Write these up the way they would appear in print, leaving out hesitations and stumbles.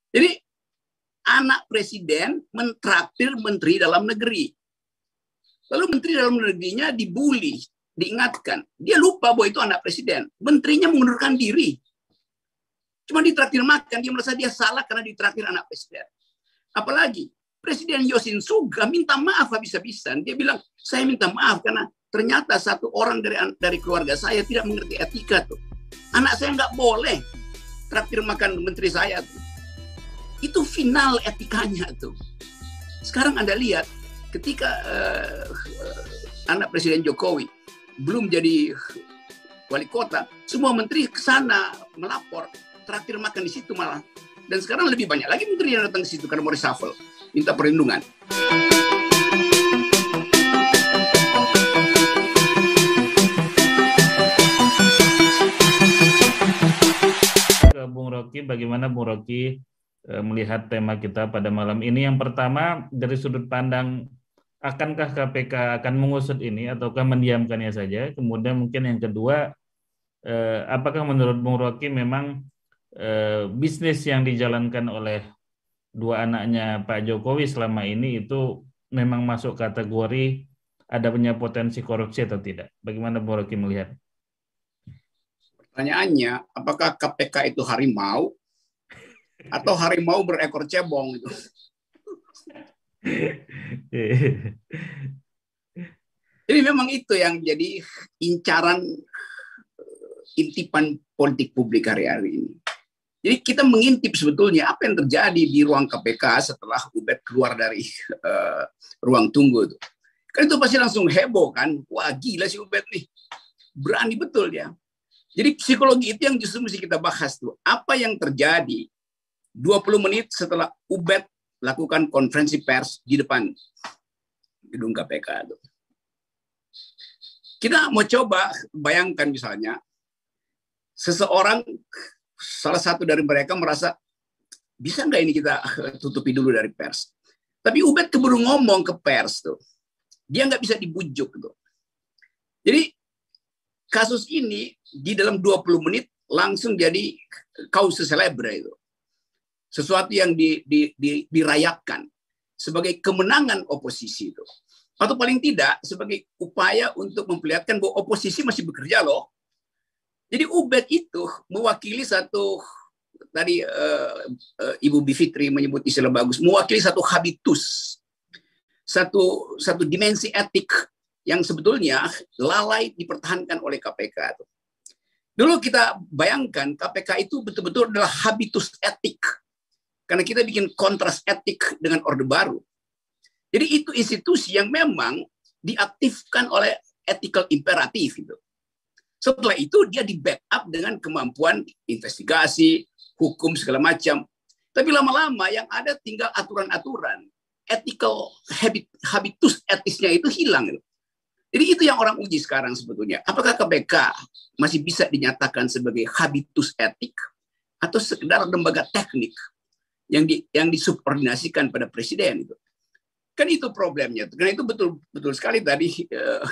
Jadi anak presiden mentraktir menteri dalam negeri. Lalu menteri dalam negerinya dibully, diingatkan. Dia lupa bahwa itu anak presiden. Menterinya mengundurkan diri. Cuma ditraktir makan, dia merasa dia salah karena ditraktir anak presiden. Apalagi Presiden Yosin Suga minta maaf habis-habisan. Dia bilang, saya minta maaf karena ternyata satu orang dari keluarga saya tidak mengerti etika tuh. Anak saya nggak boleh traktir makan menteri saya tuh. Itu final etikanya tuh. Sekarang Anda lihat, ketika anak Presiden Jokowi belum jadi wali kota, semua menteri ke sana melapor, traktir makan di situ malah. Dan sekarang lebih banyak lagi menteri yang datang ke situ karena mau reshuffle, minta perlindungan. Bung Rocky, bagaimana Bung Rocky melihat tema kita pada malam ini? Yang pertama, dari sudut pandang akankah KPK akan mengusut ini ataukah mendiamkannya saja? Kemudian mungkin yang kedua, apakah menurut Bung Rocky memang bisnis yang dijalankan oleh dua anaknya Pak Jokowi selama ini itu memang masuk kategori ada punya potensi korupsi atau tidak? Bagaimana Bung Rocky melihat? Pertanyaannya, apakah KPK itu harimau atau harimau berekor cebong itu? Jadi memang itu yang jadi incaran intipan politik publik hari-hari ini. Jadi kita mengintip sebetulnya apa yang terjadi di ruang KPK setelah Ubed keluar dari ruang tunggu itu. Kan itu pasti langsung heboh kan. Wah gila si Ubed nih. Berani betul dia. Jadi psikologi itu yang justru mesti kita bahas tuh. Apa yang terjadi 20 menit setelah Ubed lakukan konferensi pers di depan gedung KPK itu. Kita mau coba bayangkan misalnya seseorang, salah satu dari mereka merasa bisa nggak ini kita tutupi dulu dari pers. Tapi Ubed keburu ngomong ke pers tuh. Dia nggak bisa dibujuk tuh. Jadi kasus ini di dalam 20 menit langsung jadi causa celebre itu. Sesuatu yang dirayakan sebagai kemenangan oposisi itu. Atau paling tidak sebagai upaya untuk memperlihatkan bahwa oposisi masih bekerja loh. Jadi Ubed itu mewakili satu, tadi Ibu Bivitri menyebut istilah bagus, mewakili satu habitus, satu dimensi etik yang sebetulnya lalai dipertahankan oleh KPK. Dulu kita bayangkan KPK itu betul-betul adalah habitus etik. Karena kita bikin kontras etik dengan Orde Baru. Jadi itu institusi yang memang diaktifkan oleh ethical imperatif itu. Setelah itu dia di backup dengan kemampuan investigasi, hukum segala macam. Tapi lama-lama yang ada tinggal aturan-aturan. Ethical habitus etisnya itu hilang. Jadi itu yang orang uji sekarang sebetulnya. Apakah KPK masih bisa dinyatakan sebagai habitus etik atau sekedar lembaga teknik yang disubordinasikan pada presiden itu? Kan itu problemnya. Karena itu betul sekali tadi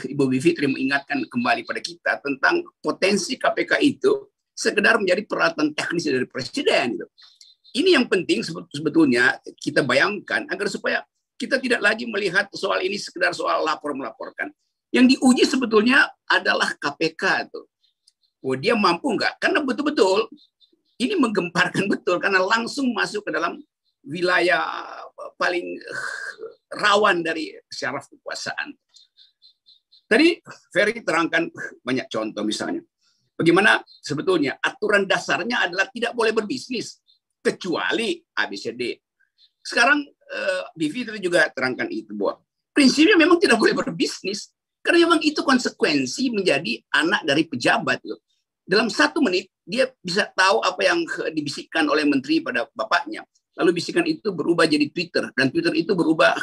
Ibu Bivitri mengingatkan kembali pada kita tentang potensi KPK itu sekedar menjadi peralatan teknis dari presiden. Gitu. Ini yang penting sebetulnya kita bayangkan agar supaya kita tidak lagi melihat soal ini sekedar soal lapor-melaporkan. Yang diuji sebetulnya adalah KPK itu. Oh, dia mampu nggak? Karena betul-betul ini menggemparkan betul karena langsung masuk ke dalam wilayah paling rawan dari syaraf kekuasaan. Tadi Ferry terangkan banyak contoh misalnya. Bagaimana sebetulnya aturan dasarnya adalah tidak boleh berbisnis kecuali ABCD. Sekarang Bivitri juga terangkan itu bahwa prinsipnya memang tidak boleh berbisnis karena memang itu konsekuensi menjadi anak dari pejabat. Dalam 1 menit dia bisa tahu apa yang dibisikkan oleh menteri pada bapaknya. Lalu bisikan itu berubah jadi Twitter. Dan Twitter itu berubah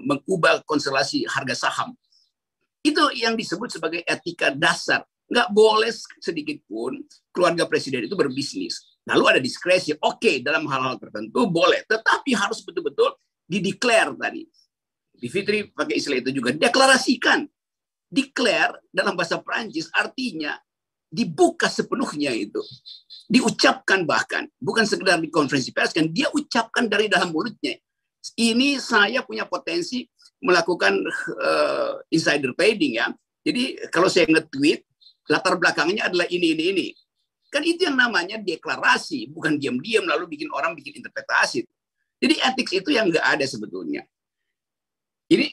mengubah konstelasi harga saham. Itu yang disebut sebagai etika dasar. Nggak boleh sedikit pun keluarga presiden itu berbisnis. Lalu ada diskresi. Oke, dalam hal-hal tertentu boleh. Tetapi harus betul-betul dideklar tadi. Bivitri pakai istilah itu juga. Deklarasikan. Declare dalam bahasa Prancis artinya dibuka sepenuhnya itu. diucapkan bahkan, bukan sekedar di konferensi pers, kan dia ucapkan dari dalam mulutnya. Ini saya punya potensi melakukan insider trading ya. Jadi kalau saya nge-tweet, latar belakangnya adalah ini. Kan itu yang namanya deklarasi, bukan diam-diam lalu bikin orang bikin interpretasi. Jadi etik itu yang nggak ada sebetulnya. Ini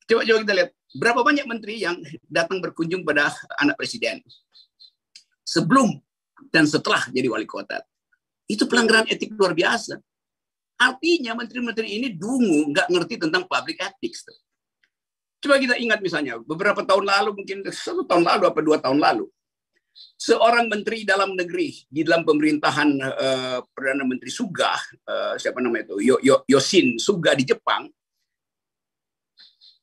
coba kita lihat, berapa banyak menteri yang datang berkunjung pada anak presiden sebelum dan setelah jadi wali kota. Itu pelanggaran etik luar biasa. Artinya menteri-menteri ini dungu, nggak ngerti tentang public ethics. Coba kita ingat misalnya, beberapa tahun lalu, mungkin 1 tahun lalu, apa 2 tahun lalu, seorang menteri dalam negeri di dalam pemerintahan Perdana Menteri Suga, siapa namanya itu, Yoshine Suga di Jepang,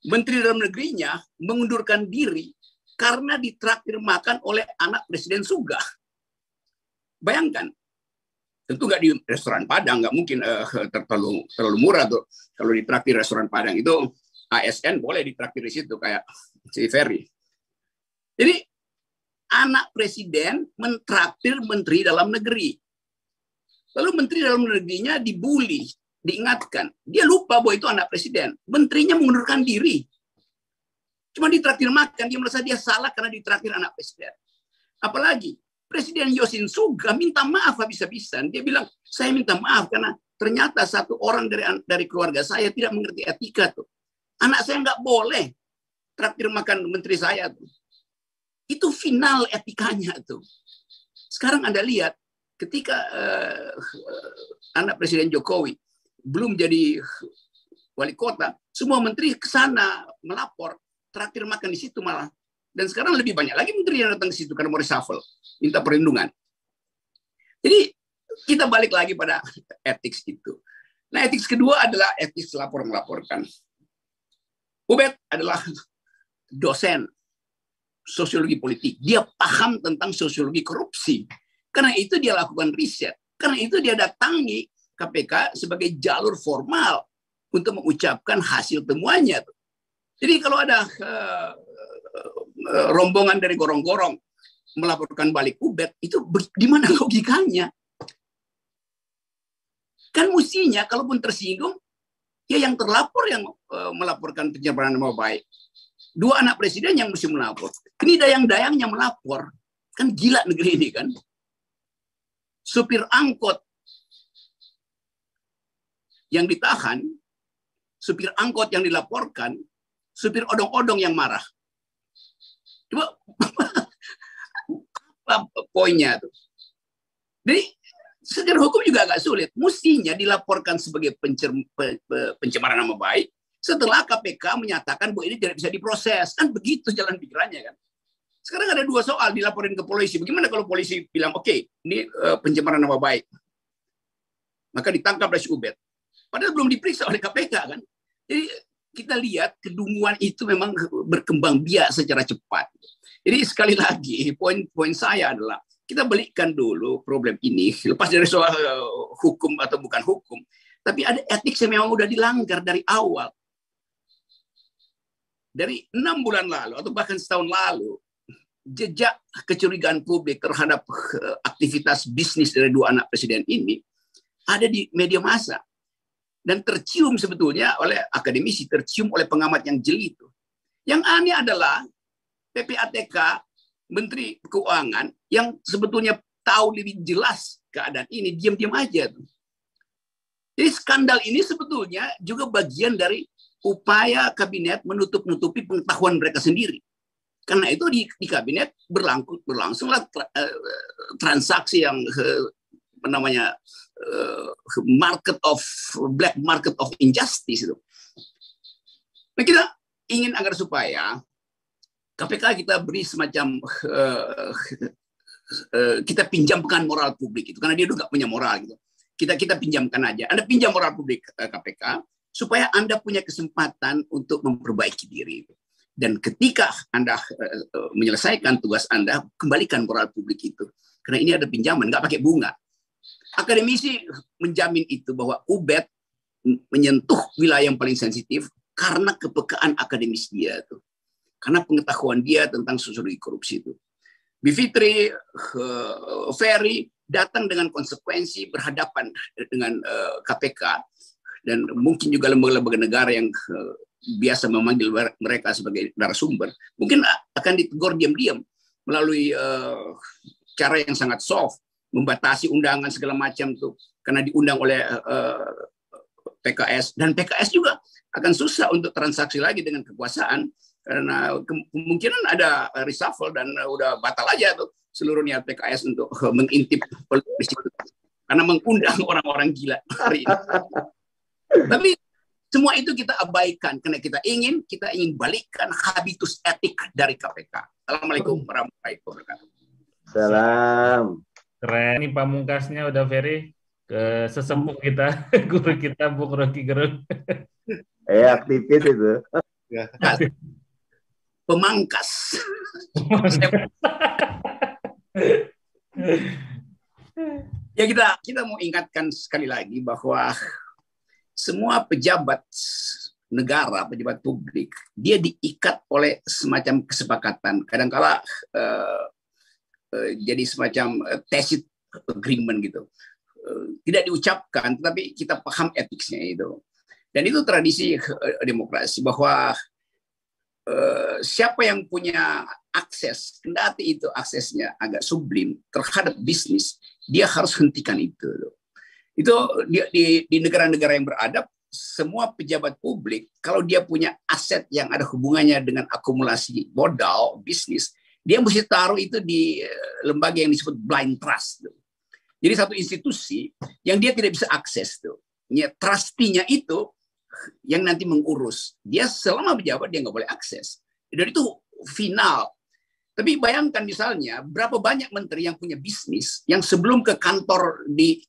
menteri dalam negerinya mengundurkan diri karena ditraktir makan oleh anak Presiden Suga. Bayangkan, tentu nggak di restoran Padang, nggak mungkin terlalu murah tuh. Kalau ditraktir restoran Padang itu ASN boleh ditraktir di situ kayak si Ferry. Jadi anak presiden mentraktir menteri dalam negeri. Lalu menteri dalam negerinya dibully, diingatkan. Dia lupa bahwa itu anak presiden. Menterinya mengundurkan diri. Cuma ditraktir makan, dia merasa dia salah karena ditraktir anak presiden. Apalagi Presiden Yoshine Suga minta maaf habis-habisan. Dia bilang, saya minta maaf karena ternyata satu orang dari keluarga saya tidak mengerti etika tuh. Anak saya nggak boleh traktir makan menteri saya tuh. Itu final etikanya tuh. Sekarang Anda lihat, ketika anak Presiden Jokowi belum jadi wali kota, semua menteri ke sana melapor, traktir makan di situ malah. Dan sekarang lebih banyak lagi menteri yang datang ke situ karena mau reshuffle, minta perlindungan. Jadi kita balik lagi pada etik itu. Nah, etik kedua adalah etik lapor melaporkan. Ubed adalah dosen sosiologi politik. Dia paham tentang sosiologi korupsi. Karena itu dia lakukan riset. Karena itu dia datangi KPK sebagai jalur formal untuk mengucapkan hasil temuannya. Jadi kalau ada rombongan dari gorong-gorong melaporkan balik Ubed, itu di mana logikanya? Kan mestinya kalaupun tersinggung, ya yang terlapor yang melaporkan pencemaran nama baik. 2 anak presiden yang mesti melapor. Ini dayang-dayangnya melapor. Kan gila negeri ini kan. Supir angkot yang ditahan, supir angkot yang dilaporkan, supir odong-odong yang marah. Coba apa poinnya tuh? Jadi secara hukum juga agak sulit. Mestinya dilaporkan sebagai pencemaran nama baik setelah KPK menyatakan bahwa ini tidak bisa diproses. Kan begitu jalan pikirannya kan. Sekarang ada 2 soal dilaporin ke polisi. Bagaimana kalau polisi bilang, oke, ini pencemaran nama baik. Maka ditangkap oleh si Ubed. Padahal belum diperiksa oleh KPK kan. Jadi kita lihat kedunguan itu memang berkembang biak secara cepat. Jadi sekali lagi poin saya adalah kita balikkan dulu problem ini lepas dari soal hukum atau bukan hukum, tapi ada etik yang memang udah dilanggar dari awal. Dari 6 bulan lalu atau bahkan setahun lalu, jejak kecurigaan publik terhadap aktivitas bisnis dari 2 anak presiden ini ada di media massa. Dan tercium sebetulnya oleh akademisi, tercium oleh pengamat yang jeli itu. Yang aneh adalah PPATK, Menteri Keuangan, yang sebetulnya tahu lebih jelas keadaan ini, diam-diam aja. Jadi skandal ini sebetulnya juga bagian dari upaya kabinet menutup-nutupi pengetahuan mereka sendiri. Karena itu di kabinet berlangsunglah transaksi yang namanya black market of injustice itu. Nah, kita ingin agar supaya KPK kita beri semacam kita pinjamkan moral publik itu karena dia juga punya moral gitu. Kita pinjamkan aja. Anda pinjam moral publik KPK supaya Anda punya kesempatan untuk memperbaiki diri. Dan ketika Anda menyelesaikan tugas Anda, kembalikan moral publik itu. Karena ini ada pinjaman, nggak pakai bunga. Akademisi menjamin itu bahwa Ubed menyentuh wilayah yang paling sensitif karena kepekaan akademis dia tuh. Karena pengetahuan dia tentang sosiologi korupsi itu. Bivitri, Ferry, datang dengan konsekuensi berhadapan dengan KPK dan mungkin juga lembaga-lembaga negara yang biasa memanggil mereka sebagai narasumber, mungkin akan ditegur diam-diam melalui cara yang sangat soft, membatasi undangan segala macam tuh karena diundang oleh PKS, dan PKS juga akan susah untuk transaksi lagi dengan kekuasaan karena kemungkinan ada reshuffle dan udah batal aja tuh seluruh niat PKS untuk mengintip politisi karena mengundang orang-orang gila hari ini. Tapi semua itu kita abaikan karena kita ingin balikkan habitus etik dari KPK. Assalamualaikum warahmatullahi wabarakatuh. Salam. Keren. Ini pamungkasnya udah Ferry ke sesepuh kita, guru kita Bung Rocky Gerung. Aktivis itu. Pemangkas. Ya kita mau ingatkan sekali lagi bahwa semua pejabat negara, pejabat publik, dia diikat oleh semacam kesepakatan. Kadang-kala jadi semacam tacit agreement gitu. Tidak diucapkan, tetapi kita paham etiknya itu. Dan itu tradisi demokrasi bahwa siapa yang punya akses, kendati itu aksesnya agak sublim terhadap bisnis, dia harus hentikan itu. Itu di negara-negara yang beradab, semua pejabat publik, kalau dia punya aset yang ada hubungannya dengan akumulasi modal, bisnis, dia mesti taruh itu di lembaga yang disebut blind trust. Jadi satu institusi yang dia tidak bisa akses. Trustee-nya itu yang nanti mengurus. Dia selama pejabat dia nggak boleh akses. Dan itu final. Tapi bayangkan misalnya berapa banyak menteri yang punya bisnis yang sebelum ke kantor di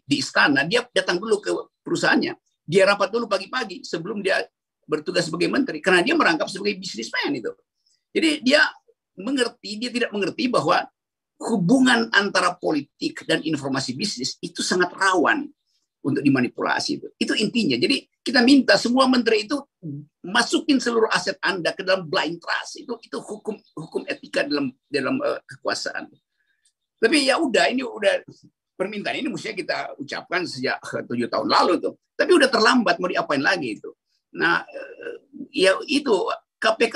istana dia datang dulu ke perusahaannya. Dia rapat dulu pagi-pagi sebelum dia bertugas sebagai menteri karena dia merangkap sebagai bisnismen itu. Jadi dia tidak mengerti bahwa hubungan antara politik dan informasi bisnis itu sangat rawan untuk dimanipulasi itu. Itu intinya. Jadi kita minta semua menteri itu masukin seluruh aset Anda ke dalam blind trust. Itu hukum etika dalam kekuasaan. Tapi ya udah, ini udah permintaan ini mestinya kita ucapkan sejak 7 tahun lalu tuh. Tapi udah terlambat, mau diapain lagi itu. Nah, ya itu KPK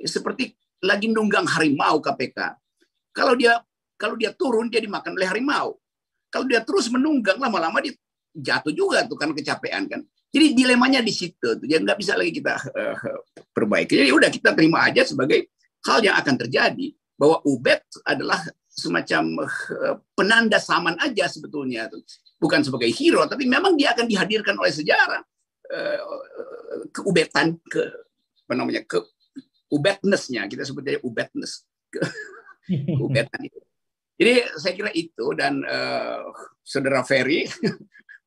seperti lagi nunggang harimau KPK. Kalau dia turun dia dimakan oleh harimau. Kalau dia terus menunggang lama-lama dia jatuh juga tuh karena kecapean kan. Jadi dilemanya di situ tuh. Jadi nggak bisa lagi kita perbaiki. Jadi udah kita terima aja sebagai hal yang akan terjadi bahwa Ubed adalah semacam penanda zaman aja sebetulnya tuh. Bukan sebagai hero tapi memang dia akan dihadirkan oleh sejarah keubetan ubedness-nya, kita sebutnya ubedness. Keubetan itu. Jadi saya kira itu dan saudara Ferry,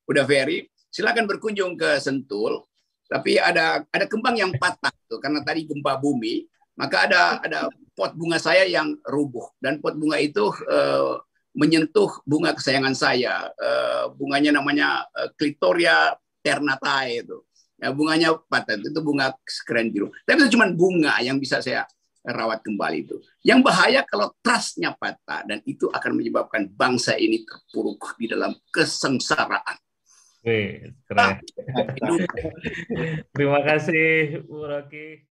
udah Ferry, silakan berkunjung ke Sentul. Tapi ada kembang yang patah tuh karena tadi gempa bumi, maka ada pot bunga saya yang rubuh dan pot bunga itu menyentuh bunga kesayangan saya. Bunganya namanya Clitoria ternatae itu. Ya, bunganya patah itu bunga keren biru. Tapi itu cuma bunga yang bisa saya rawat kembali itu. Yang bahaya kalau trustnya patah dan itu akan menyebabkan bangsa ini terpuruk di dalam kesengsaraan. Keren. Terima kasih Bu Rocky.